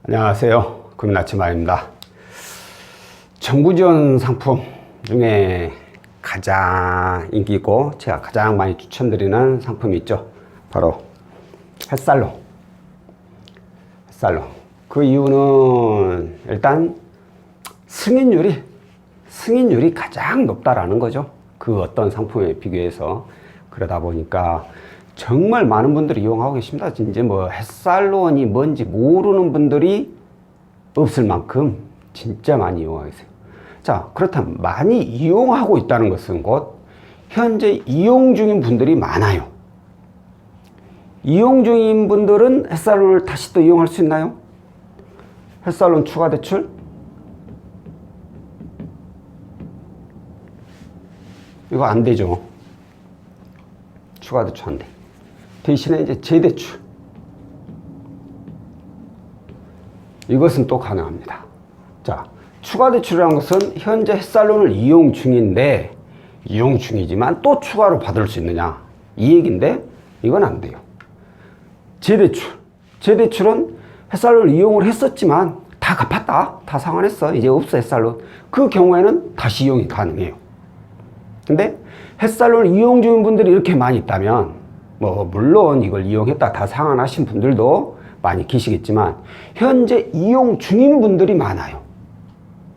안녕하세요. 금나치마입니다. 정부지원 상품 중에 가장 인기 있고 제가 가장 많이 추천드리는 상품이 있죠. 바로 햇살로. 그 이유는 일단 승인율이 가장 높다라는 거죠. 그 어떤 상품에 비교해서. 그러다 보니까 정말 많은 분들이 이용하고 계십니다. 이제 뭐 햇살론이 뭔지 모르는 분들이 없을 만큼 진짜 많이 이용하고 계세요. 자, 그렇다면 많이 이용하고 있다는 것은 곧 현재 이용 중인 분들이 많아요. 이용 중인 분들은 햇살론을 다시 또 이용할 수 있나요? 햇살론 추가 대출? 이거 안 되죠. 추가 대출 안 돼. 대신에 이제 재대출. 이것은 또 가능합니다. 자, 추가 대출이라는 것은 현재 햇살론을 이용 중이지만 또 추가로 받을 수 있느냐. 이 얘기인데 이건 안 돼요. 재대출은 햇살론을 이용을 했었지만 다 갚았다. 다 상환했어. 이제 없어 햇살론. 그 경우에는 다시 이용이 가능해요. 근데 햇살론을 이용 중인 분들이 이렇게 많이 있다면 뭐 물론 이걸 이용했다 다 상환하신 분들도 많이 계시겠지만 현재 이용 중인 분들이 많아요.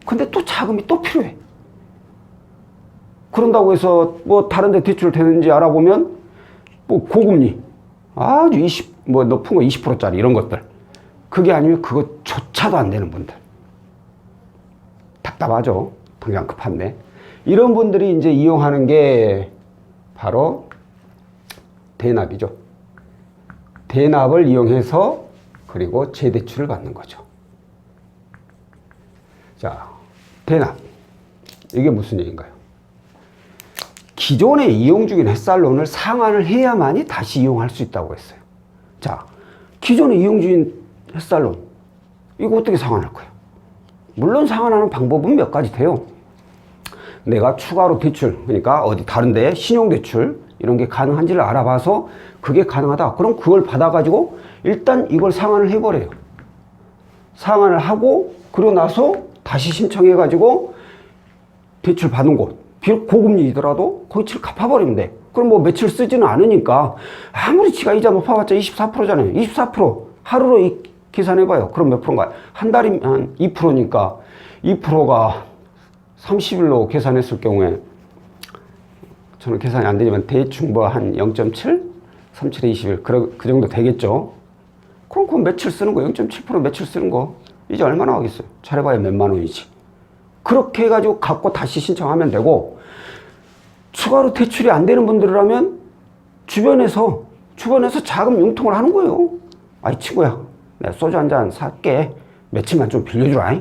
근데 또 자금이 또 필요해. 그런다고 해서 뭐 다른 데 대출 되는지 알아보면 뭐 고금리 아주 높은 거 20%짜리 이런 것들, 그게 아니면 그것조차도 안 되는 분들, 답답하죠. 당장 급한데. 이런 분들이 이제 이용하는 게 바로 대납이죠. 대납을 이용해서 그리고 재대출을 받는 거죠. 자, 대납. 이게 무슨 얘기인가요? 기존에 이용 중인 햇살론을 상환을 해야만이 다시 이용할 수 있다고 했어요. 자, 기존에 이용 중인 햇살론, 이거 어떻게 상환할 거예요? 물론 상환하는 방법은 몇 가지 돼요. 내가 추가로 대출, 그러니까 어디 다른 데 신용대출 이런 게 가능한지를 알아봐서 그게 가능하다. 그럼 그걸 받아가지고 일단 이걸 상환을 해버려요. 상환을 하고 그러고 나서 다시 신청해가지고 대출 받은 곳, 비록 고금리이더라도 거기를 갚아버리면 돼. 그럼 뭐 며칠 쓰지는 않으니까 아무리 지가 이자 높아봤자 24%잖아요. 24% 하루로 계산해봐요. 그럼 몇 프로인가요? 한 달이면 한 2%니까 2%가 30일로 계산했을 경우에 저는 계산이 안 되지만 대충 뭐 한 0.7? 37에 21. 그 정도 되겠죠. 그럼 그 며칠 쓰는 거, 0.7% 며칠 쓰는 거 이제 얼마나 하겠어요? 잘해봐야 몇만 원이지. 그렇게 해가지고 갖고 다시 신청하면 되고, 추가로 대출이 안 되는 분들이라면 주변에서 자금 융통을 하는 거예요. 아이 친구야, 내가 소주 한 잔 살게. 며칠만 좀 빌려주라.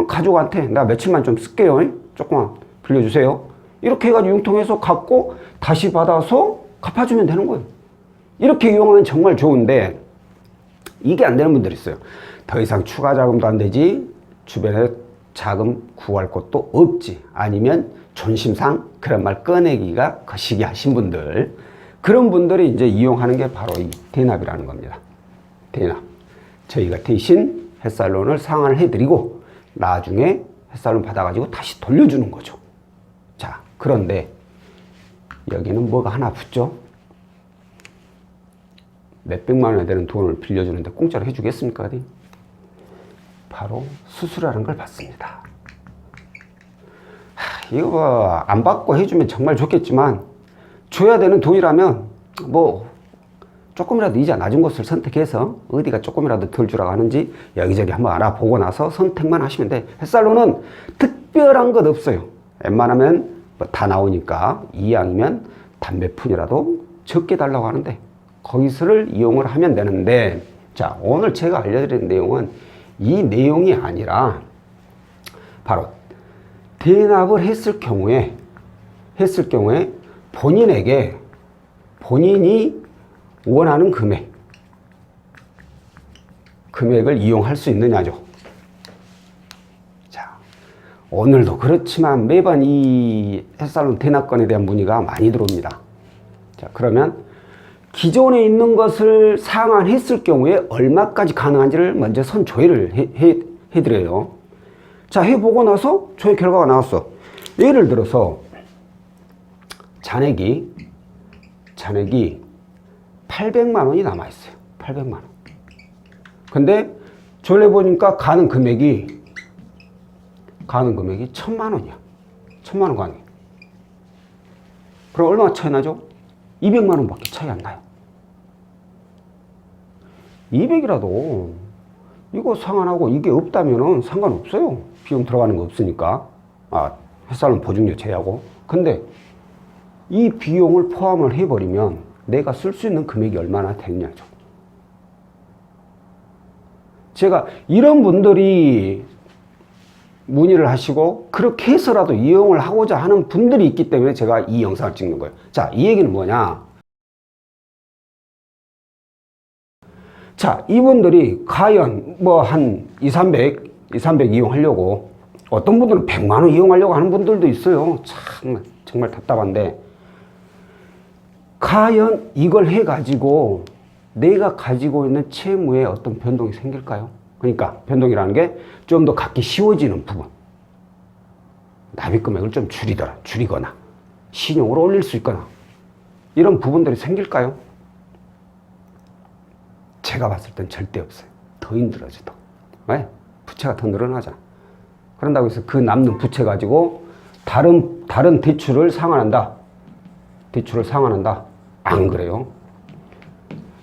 가족한테 내가 며칠만 좀 쓸게요. 조금만 빌려주세요. 이렇게 해가지고 융통해서 갖고 다시 받아서 갚아주면 되는 거예요. 이렇게 이용하면 정말 좋은데 이게 안 되는 분들이 있어요. 더 이상 추가 자금도 안 되지, 주변에 자금 구할 곳도 없지, 아니면 존심상 그런 말 꺼내기가 거시기 하신 분들, 그런 분들이 이제 이용하는 게 바로 이 대납이라는 겁니다. 대납. 저희가 대신 햇살론을 상환을 해드리고 나중에 햇살론 받아가지고 다시 돌려주는 거죠. 자, 그런데 여기는 뭐가 하나 붙죠? 몇백만 원에 되는 돈을 빌려주는데 공짜로 해주겠습니까? 바로 수수료라는 걸 받습니다. 이거 뭐 안 받고 해주면 정말 좋겠지만 줘야 되는 돈이라면 뭐 조금이라도 이자 낮은 곳을 선택해서 어디가 조금이라도 덜 주라고 하는지 여기저기 한번 알아보고 나서 선택만 하시면 돼. 햇살론은 특별한 것 없어요. 웬만하면 뭐 다 나오니까 이왕이면 담배푼이라도 적게 달라고 하는데 거기서를 이용을 하면 되는데, 자, 오늘 제가 알려드리는 내용은 이 내용이 아니라 바로 대납을 했을 경우에 본인에게 본인이 원하는 금액을 이용할 수 있느냐죠. 자, 오늘도 그렇지만 매번 이 햇살론 대납건에 대한 문의가 많이 들어옵니다. 자, 그러면 기존에 있는 것을 상환했을 경우에 얼마까지 가능한지를 먼저 선조회를 해드려요. 자, 해보고 나서 조회 결과가 나왔어. 예를 들어서 잔액이 800만 원이 남아있어요. 800만 원. 근데 조회를 해보니까 가는 금액이 1000만 원이야. 1000만 원 가능. 그럼 얼마 차이 나죠? 200만 원밖에 차이 안 나요. 200이라도 이거 상환하고 이게 없다면은 상관없어요. 비용 들어가는 거 없으니까. 햇살론 보증료 제외하고. 근데 이 비용을 포함을 해버리면 내가 쓸 수 있는 금액이 얼마나 되느냐죠. 제가 이런 분들이 문의를 하시고 그렇게 해서라도 이용을 하고자 하는 분들이 있기 때문에 제가 이 영상을 찍는 거예요. 자, 이 얘기는 뭐냐? 자, 이분들이 과연 뭐 한 200, 300 이용하려고, 어떤 분들은 100만 원 이용하려고 하는 분들도 있어요. 정말 답답한데, 과연 이걸 해가지고 내가 가지고 있는 채무에 어떤 변동이 생길까요? 그러니까 변동이라는 게 좀 더 갖기 쉬워지는 부분, 납입 금액을 좀 줄이거나 신용을 올릴 수 있거나 이런 부분들이 생길까요? 제가 봤을 땐 절대 없어요. 더 힘들어져. 왜? 부채가 더 늘어나잖아. 그런다고 해서 그 남는 부채 가지고 다른 대출을 상환한다. 안 그래요.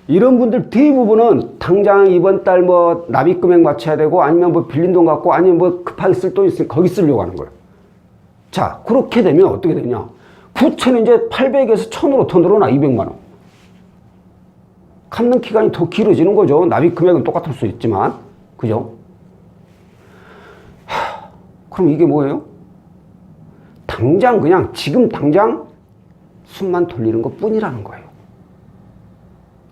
이런 분들 대부분은 당장 이번 달 뭐 납입 금액 맞춰야 되고, 아니면 뭐 빌린 돈 갖고, 아니면 뭐 급하게 쓸 돈 있으면 거기 쓰려고 하는 거예요. 자, 그렇게 되면 어떻게 되냐? 부채는 이제 800에서 1000으로 더 늘어나. 200만 원. 갚는 기간이 더 길어지는 거죠. 납입 금액은 똑같을 수 있지만. 그죠? 그럼 이게 뭐예요? 지금 당장 숨만 돌리는 것 뿐이라는 거예요.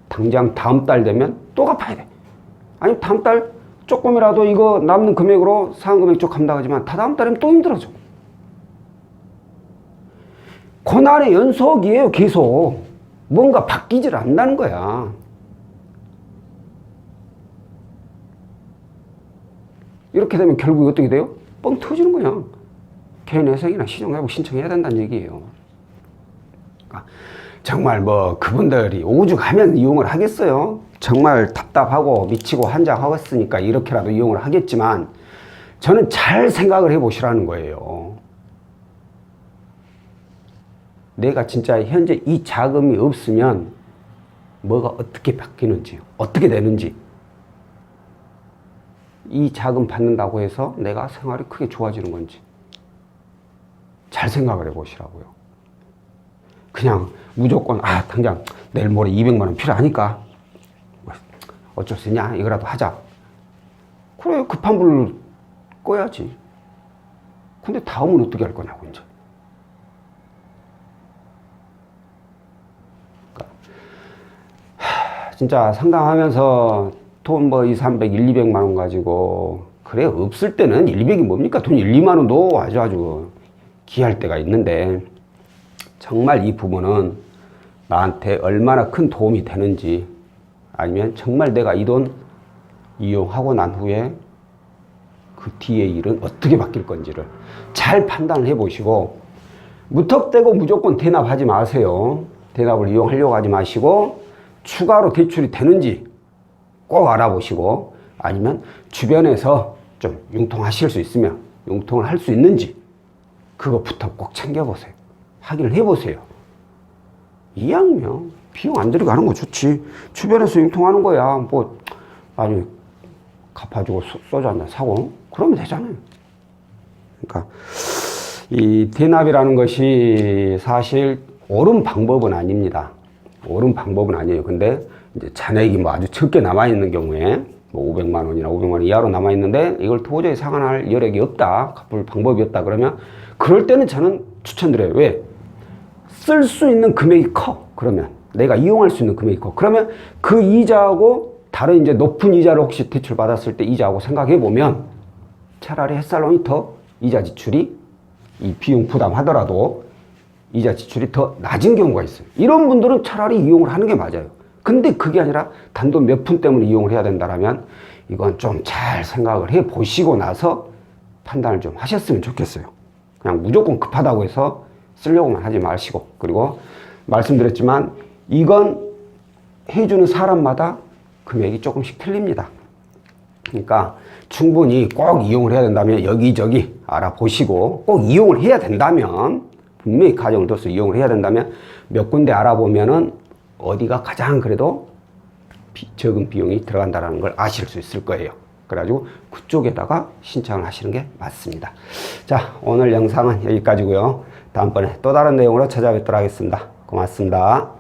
당장 다음 달 되면 또 갚아야 돼. 아니, 다음 달 조금이라도 이거 남는 금액으로 상환 금액 쪽 감당하지만 다다음 달이면 또 힘들어져. 고난의 연속이에요. 계속 뭔가 바뀌질 않는다는 거야. 이렇게 되면 결국 어떻게 돼요? 뻥 터지는 거야. 개인회생이나 신용회복 신청해야 된다는 얘기예요. 그러니까 정말 뭐 그분들이 오죽하면 이용을 하겠어요. 정말 답답하고 미치고 한장하겠으니까 이렇게라도 이용을 하겠지만, 저는 잘 생각을 해보시라는 거예요. 내가 진짜 현재 이 자금이 없으면 뭐가 어떻게 바뀌는지, 어떻게 되는지, 이 자금 받는다고 해서 내가 생활이 크게 좋아지는 건지 잘 생각을 해보시라고요. 그냥 무조건 당장 내일 모레 200만 원 필요하니까 어쩔 수 있냐, 이거라도 하자. 그래, 급한 불을 꺼야지. 근데 다음은 어떻게 할 거냐고. 이제 그러니까 진짜 상담하면서 돈 뭐 2, 300, 1, 200만 원 가지고, 그래, 없을 때는 1, 200이 뭡니까? 돈 1, 2만 원도 아주 귀할 때가 있는데, 정말 이 부분은 나한테 얼마나 큰 도움이 되는지, 아니면 정말 내가 이 돈 이용하고 난 후에 그 뒤의 일은 어떻게 바뀔 건지를 잘 판단을 해보시고, 무턱대고 무조건 대납하지 마세요. 대납을 이용하려고 하지 마시고, 추가로 대출이 되는지 꼭 알아보시고, 아니면 주변에서 좀 융통하실 수 있으면 융통을 할 수 있는지 그것부터 꼭 챙겨보세요. 확인을 해보세요. 이왕이면 비용 안 들이고 하는 거 좋지. 주변에서 융통하는 거야. 뭐 아니 갚아주고 소주 한잔 사고 그러면 되잖아요. 그러니까 이 대납이라는 것이 사실 옳은 방법은 아닙니다. 옳은 방법은 아니에요. 근데 이제 잔액이 뭐 아주 적게 남아있는 경우에 뭐 500만 원이나 500만 원 이하로 남아있는데 이걸 도저히 상환할 여력이 없다, 갚을 방법이 없다 그러면, 그럴 때는 저는 추천드려요. 왜? 쓸 수 있는 금액이 커. 그러면 내가 이용할 수 있는 금액이 커. 그러면 그 이자하고 다른 이제 높은 이자를 혹시 대출 받았을 때 이자하고 생각해 보면 차라리 햇살론이 더 이자 지출이 이 비용 부담하더라도 이자 지출이 더 낮은 경우가 있어요. 이런 분들은 차라리 이용을 하는 게 맞아요. 근데 그게 아니라 단돈 몇 푼 때문에 이용을 해야 된다면 이건 좀 잘 생각을 해 보시고 나서 판단을 좀 하셨으면 좋겠어요. 그냥 무조건 급하다고 해서 쓰려고만 하지 마시고, 그리고 말씀드렸지만 이건 해주는 사람마다 금액이 조금씩 틀립니다. 그러니까 충분히 꼭 이용을 해야 된다면 여기저기 알아보시고, 꼭 이용을 해야 된다면, 분명히 가정을 둬서 이용을 해야 된다면 몇 군데 알아보면은 어디가 가장 그래도 적은 비용이 들어간다는 걸 아실 수 있을 거예요. 그래가지고 그쪽에다가 신청을 하시는 게 맞습니다. 자, 오늘 영상은 여기까지고요. 다음번에 또 다른 내용으로 찾아뵙도록 하겠습니다. 고맙습니다.